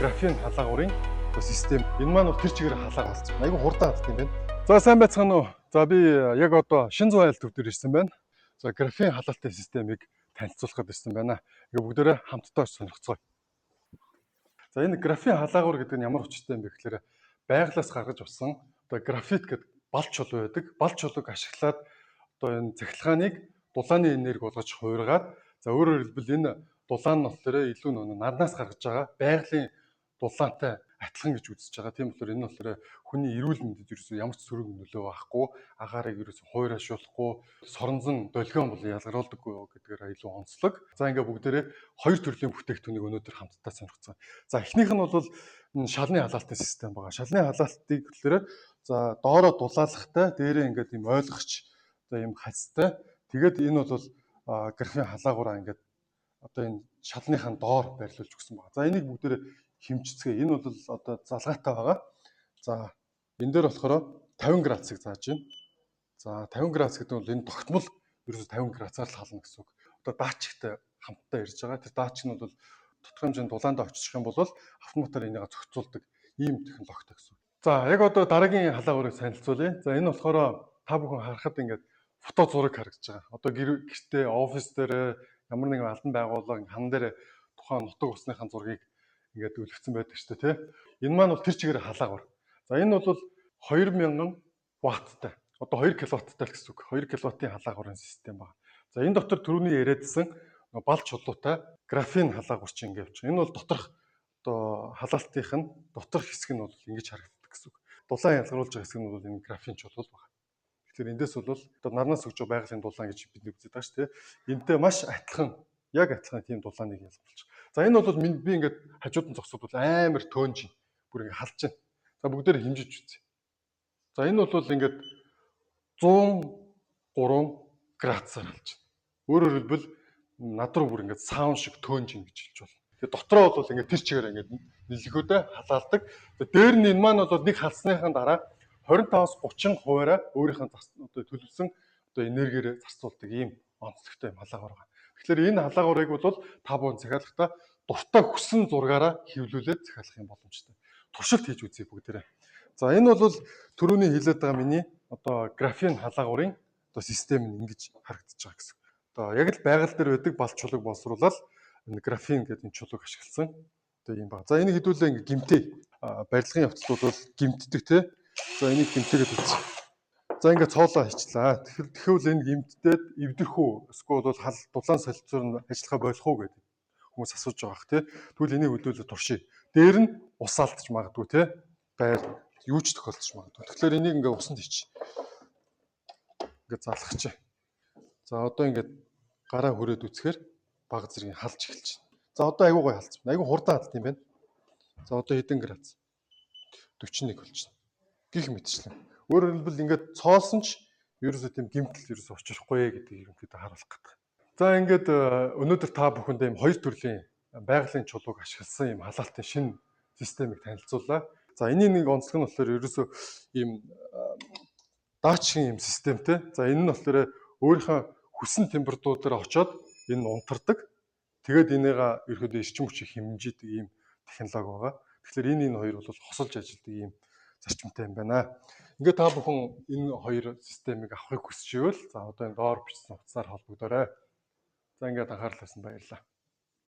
графийн халаагуурын систем. Энэ маань бол тэр чигээр халаага болсон. Айгу хурдан хаддаг юм байна. За сайн байцгаана уу? За би яг одоо шин зүүн айл төв дээр ирсэн байна. За графийн халаалтын системийг танилцуулахад ирсэн байна. Ингээ бүгдээрээ хамтдаа сонирхцгоё. За энэ графийн халаагуур гэдэг нь ямар хүчтэй юм бэ гэхээр байгалаас гаргаж авсан одоо графит гэдэг бал чулуу байдаг. Бал чулууг ашиглаад одоо энэ цахилгааныг дулааны энерги болгож хуургаад за өөрөөр хэлбэл энэ дулаан нь болохоор илүү нөө нарнаас гаргаж байгаа байгалийн дулаантай адилхан гэж үзэж байгаа. Тийм болохоор энэ болохоор хүний эрүүл мэндэд ерөөсөө ямар ч сөрөг нөлөө байхгүй, агаарыг ерөөсөө хуурайшуулахгүй, соронзон долгион бол ялгаруулдаггүй гэдгээр илүү онцлог. За ингээ бүгдээрээ хоёр төрлийн бүтээгдэхүүнийг өнөөдөр хамтдаа сонирхцгаая. За эхнийх нь бол шалны халаалтын систем байгаа. Шалны халаалтыг болохоор за доороо дулаалгатай, дээрээ ингээд юм ойлгогч одоо юм хацтай. Тэгээд энэ бол графийн халаагаараа ингээд одоо энэ шалныхаа доор байрлуулж өгсөн байна. За энийг бүгдээрээ хэмжицгээе. Энэ бол одоо залгаатай байгаа. За энэ дээр болохоор 50 градусыг зааж байна. За 50 градус гэдэг нь бол энэ тогтмол ерөөсө 50 градусаар л хална гэсэн үг. Одоо датчиктай хамтдаа ирж байгаа. Тэр датчик нь бол тодорхой хэмжээнд дулаандаа очиж юм бол автоматар энийг зохицуулдаг ийм технологитой гэсэн үг. За яг одоо дараагийн халаагуурыг танилцуулъя. За энэ болохоор та бүхэн харахад ингээд фото зураг харагдаж байгаа. Одоо гэртээ, офис дээр ямар нэгэн албан байгууллага хан дээр тухайн нутаг усныхаа зургийг ингээд үлгцэн байдаг шүү дээ, тий. Энэ маань бол тэр чигээр халаагуур. За энэ бол 2000 ватттай. Одоо 2 кВт-тай л гэсэн үг. 2 кВт-ийн халаагуурын систем байна. За энэ дотор түрүүний яриадсан бал чулуутай графийн халаагуурч ингээд явж байгаа. Энэ бол доторх одоо халаалтынх нь доторх хэсэг нь бол ингэж харагддаг гэсэн үг. Дулаан ялгаруулж байгаа хэсэг нь бол энэ графийн чулуу байна. Тэгэхээр эндээс бол одоо нарнаас өгж байгаа байгалийн дулаан гэж бид нэг үздэг шүү дээ. Энтэй маш адилхан, яг адилхан тийм дулааныг ялгаруулж. За энэ бол би ингээд хажууд нь зогсоод амар төөнж бүр ингээд халж байна. За бүгдээр хэмжиж үзье. За энэ бол ингээд 103 градусаар халж байна. Өөрөөр хэлбэл над руу бүр ингээд саун шиг төөнж ингэж хэлж байна. Тэгээ дотроо бол ингээд тэр чигээр ингээд нэлгөөдөө халаалдаг. Тэгээ дээр нь энэ маань бол нэг халсныхаа дараа 25-30%-аараа өөрийнх нь одоо төлөвлөсөн одоо энергиээр зарцуулдаг ийм онцлогтой юм халаагуур байна. Тэгэхээр энэ халаагуурыг бол та бүхэн захиалгахдаа дуртай хүссэн зургаараа хэвлүүлээд захиалах юм боломжтой. Туршилт хийж үзье бүгдээрээ. За энэ бол түрүүний хэлээд байгаа миний одоо графийн халаагуурын одоо систем нь ингэж харагдаж байгаа гэсэн. Одоо яг л байгаль дээр байдаг бал чулууг боловсруулаад энэ графин гэдэг энэ чулууг ашигласан одоо юм байна. За энийг хэдүүлээ ингэ гимтээ. Барилгын явцад бол гимтдэг те. За энийг гимтээгээд үзье. За ингээд цоолоо хийчлээ. Тэгэхвэл энэ гимтдээд эвдэрх үү? Эсвэл бол дулаан солилцоор нь ажиллахаа болох уу гэдэг хүмүүс асууж байгаа бах тий. Тэгвэл энийг хөдөлгөөн туршия. Дээр нь ус алдчих магадгүй тий. Байр юу ч тохиолдож магадгүй. Тэгэхээр энийг ингээд усанд хийчих. Ингээд залгахчих. За одоо ингээд гараа хүрээд үцхээр баг зэргийн халж эхэлж байна. За одоо айгуу гой халж байна. Айгуу хурдан хадд юм байна. За одоо хэдэн градус? 41 болж байна. Гих мэтчлэн. Өөрөөр хэлбэл ингээд цоолсон ч ерөөсөө тийм гэмтэл ерөөсөө учрахгүй гэдгийг ерөнхийдөө харуулах гэдэг. За ингээд өнөөдөр та бүхэнд ийм хоёр төрлийн байгалийн чулууг ашигласан ийм халаалтын шинэ системийг танилцууллаа. За энэний нэг онцлог нь болохоор ерөөсөө ийм даачийн ийм системтэй. За энэ нь болохоор өөрийнхөө хүссэн температур дээр очиод энэ унтардаг. Тэгээд энийга ерөөдөө эрчим хүчийг хэмжиж ийм технологи байгаа. Тэгэхээр энэ хоёр бол хосолж ажилладаг ийм зарчимтай юм байна. Ингээд та бүхэн энэ хоёр системийг авахыг хүсчихвэл за одоо энэ доор бичсэн утсаар холбогдоорой. За ингээд анхаарал тавьсан баярлалаа.